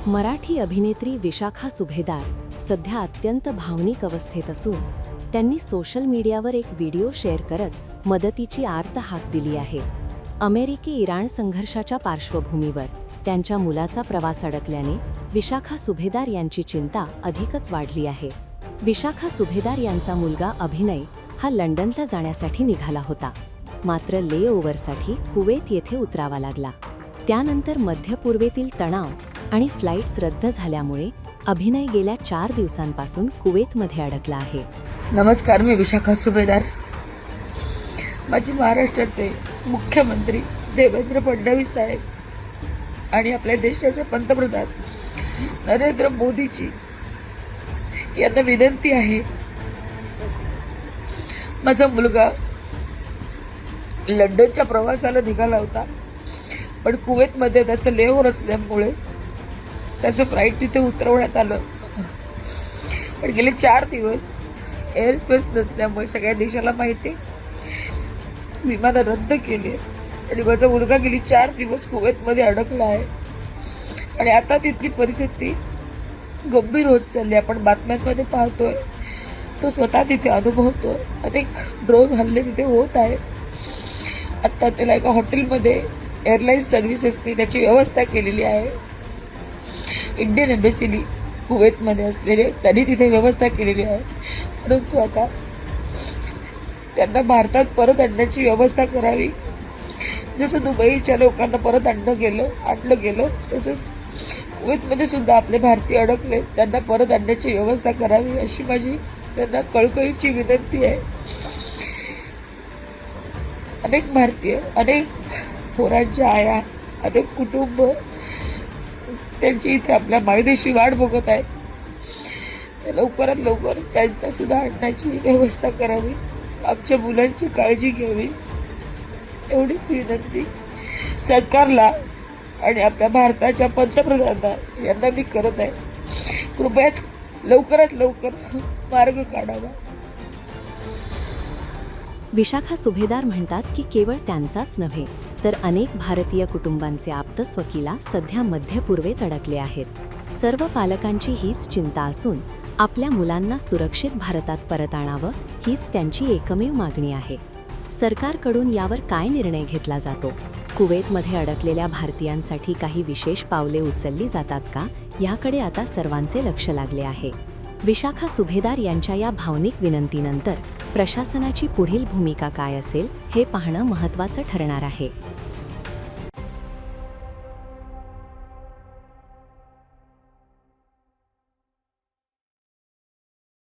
मराठी अभिनेत्री विशाखा सुभेदार सध्या अत्यंत भावनिक अवस्थेत असून त्यांनी सोशल मीडियावर एक व्हिडिओ शेअर करत मदतीची आर्त हाक दिली आहे. अमेरिकी-इराण संघर्षाच्या पार्श्वभूमीवर त्यांच्या मुलाचा प्रवास अडकल्याने विशाखा सुभेदार यांची चिंता अधिकच वाढली आहे. विशाखा सुभेदार यांचा मुलगा अभिनय हा लंडनला जाण्यासाठी निघाला होता, मात्र लेओव्हरसाठी कुवेत येथे उतरावा लागला. त्यानंतर मध्य पूर्वेतील तणाव आणि फ्लाइट्स रद्द झाल्यामुळे अभिनय गेल्या 4 दिवसांपासून कुवेतमध्ये अडकला आहे. नमस्कार, मी विशाखा सुभेदार. माझी महाराष्ट्राचे मुख्यमंत्री देवेंद्र फडणवीस साहेब आणि आपल्या देशाचे पंतप्रधान नरेंद्र मोदीजी यांना विनंती आहे. माझा मुलगा लंडनच्या प्रवासाला निघाला होता, पण कुवेतमध्ये त्याचं लेओव्हर असल्यामुळे त्याचं फ्लाईट तिथे उतरवण्यात आलं. पण गेले 4 दिवस एअर स्पेस नसल्यामुळे सगळ्या देशाला माहिती विमानं रद्द केली आणि माझा मुलगा गेली 4 दिवस कुवेतमध्ये अडकला आहे. आणि आता तिथली परिस्थिती गंभीर होत चालली. आपण बातम्यांमध्ये पाहतोय, तो स्वतः तिथे अनुभवतोय. अनेक ड्रोन हल्ले तिथे होत आहेत. आता त्याला एका हॉटेलमध्ये एअरलाईन सर्व्हिसेसनी त्याची व्यवस्था केलेली आहे. इंडियन एम्बेसीनी कुवेतमध्ये असलेले त्यांनी तिथे व्यवस्था केलेली आहे. परंतु आता त्यांना भारतात परत आणण्याची व्यवस्था करावी. जसं दुबईच्या लोकांना परत आणलं गेलं तसंच कुवेतमध्ये सुद्धा आपले भारतीय अडकले, त्यांना परत आणण्याची व्यवस्था करावी अशी माझी त्यांना कळकळीची विनंती आहे. अनेक भारतीय, अनेक पोरांच्या आया, अनेक कुटुंब त्यांची इथे आपल्या मायदेशी वाट बघत आहेत. तर लवकरात लवकर त्यांना सुद्धा आणण्याची व्यवस्था करावी, आमच्या मुलांची काळजी घ्यावी एवढीच विनंती सरकारला आणि आपल्या भारताच्या पंतप्रधानांना यांना मी करत आहे. कृपया लवकरात लवकर मार्ग काढावा. विशाखा सुभेदार म्हणतात की केवळ त्यांचाच नव्हे तर अनेक भारतीय कुटुंबांचे आप्त स्वकीला सध्या मध्य पूर्वेत अडकले आहेत. सर्व पालकांची हीच चिंता असून आपल्या मुलांना सुरक्षित भारतात परत आणावं हीच त्यांची एकमेव मागणी आहे. सरकारकडून यावर काय निर्णय घेतला जातो? कुवेतमध्ये अडकलेल्या भारतीयांसाठी काही विशेष पावले उचलली जातात का, याकडे आता सर्वांचे लक्ष लागले आहे. विशाखा सुभेदार यांच्या या भावनिक विनंतीनंतर प्रशासनाची पुढील भूमिका काय असेल हे पाहणं महत्त्वाचं ठरणार आहे.